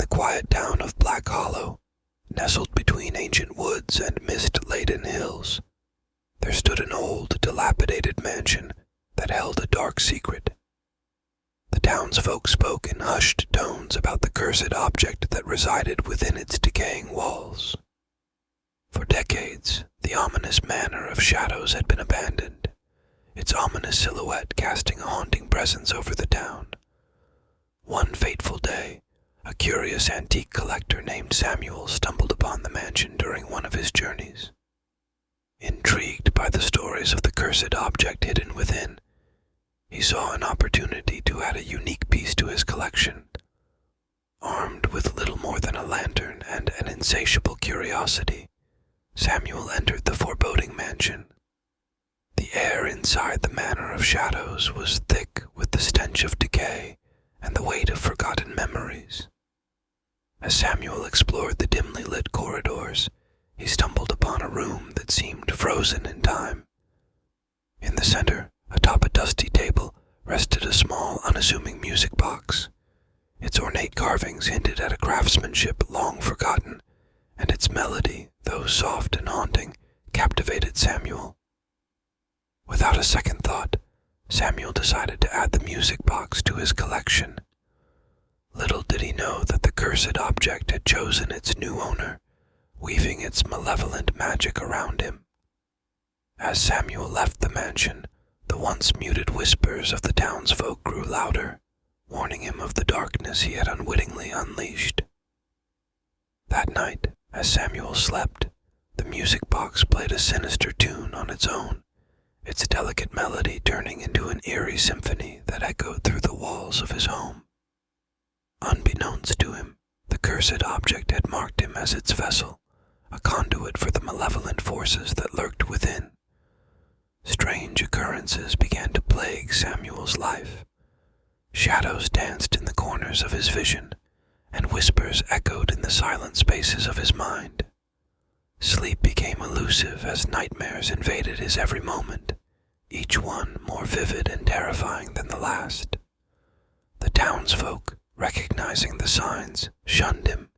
the quiet town of Black Hollow, nestled between ancient woods and mist-laden hills, there stood an old, dilapidated mansion that held a dark secret. The townsfolk spoke in hushed tones about the cursed object that resided within its decaying walls. For decades, the ominous manor of shadows had been abandoned, its ominous silhouette casting a haunting presence over the town. One fateful day, a curious antique collector named Samuel stumbled upon the mansion during one of his journeys. Intrigued by the stories of the cursed object hidden within, he saw an opportunity to add a unique piece to his collection. Armed with little more than a lantern and an insatiable curiosity, Samuel entered the foreboding mansion. The air inside the Manor of Shadows was thick with the stench of decay and the weight of forgotten memories. As Samuel explored the dimly lit corridors, he stumbled upon a room that seemed frozen in time. In the center, atop a dusty table, rested a small, unassuming music box. Its ornate carvings hinted at a craftsmanship long forgotten, and its melody, though soft and haunting, captivated Samuel. Without a second thought, Samuel decided to add the music box to his collection. Little did he know that the cursed object had chosen its new owner, weaving its malevolent magic around him. As Samuel left the mansion, the once muted whispers of the townsfolk grew louder, warning him of the darkness he had unwittingly unleashed. That night, as Samuel slept, the music box played a sinister tune on its own, its delicate melody turning into an eerie symphony that echoed through the walls of his home. Unbeknownst to him, the cursed object had marked him as its vessel, a conduit for the malevolent forces that lurked within. Strange occurrences began to plague Samuel's life. Shadows danced in the corners of his vision, and whispers echoed in the silent spaces of his mind. Sleep became elusive as nightmares invaded his every moment, each one more vivid and terrifying than the last. The townsfolk, recognizing the signs, shunned him,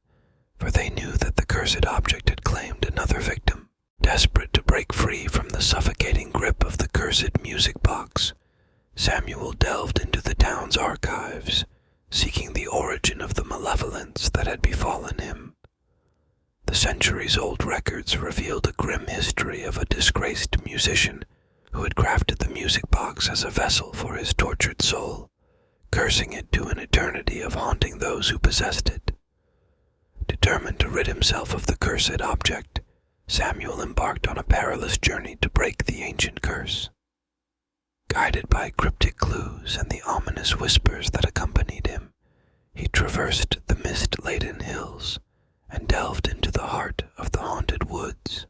for they knew that the cursed object had claimed another victim. Desperate to break free from the suffocating grip of the cursed music box, Samuel delved into the town's archives, seeking the origin of the malevolence that had befallen him. The centuries-old records revealed a grim history of a disgraced musician who had crafted the music box as a vessel for his tortured soul, cursing it to an eternity of haunting those who possessed it. Determined to rid himself of the cursed object, Samuel embarked on a perilous journey to break the ancient curse. Guided by cryptic clues and the ominous whispers that accompanied him, he traversed the mist-laden hills and delved into the heart of the haunted woods.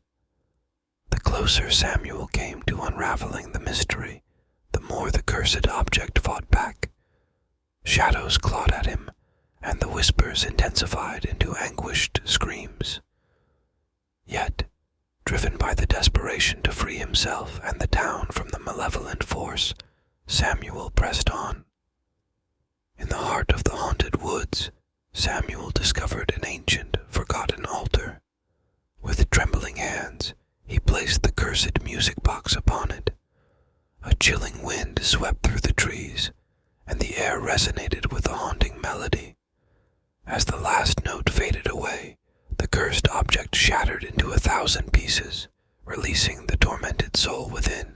The closer Samuel came to unraveling the mystery, the more the cursed object fought back. Shadows clawed at him, and the whispers intensified into anguished screams. Yet, driven by the desperation to free himself and the town from the malevolent force, Samuel pressed on. In the heart of the haunted woods, Samuel discovered an ancient, forgotten altar. With trembling hands, he placed the cursed music box upon it. A chilling wind swept through the trees, and the air resonated with the haunting melody. As the last note faded away, the cursed object shattered into 1,000 pieces, releasing the tormented soul within.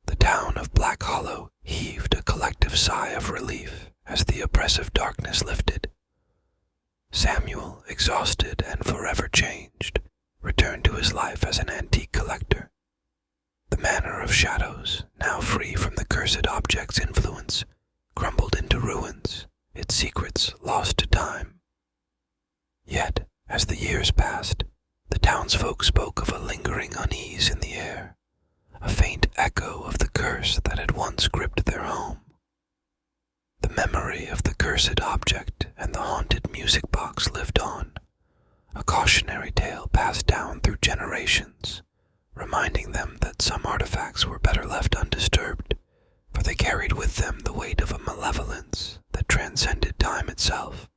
The town of Black Hollow heaved a collective sigh of relief as the oppressive darkness lifted. Samuel, exhausted and forever changed, returned to his life as an antique collector. The Manor of Shadows, now free from the cursed object's influence, crumbled into ruins, its secrets lost to time. Yet, as the years passed, the townsfolk spoke of a lingering unease in the air, a faint echo of the curse that had once gripped their home. The memory of the cursed object and the haunted music box lived on, a cautionary tale passed down through generations, reminding them that some artifacts were better left undisturbed, for they carried with them the weight of a malevolence that transcended time itself.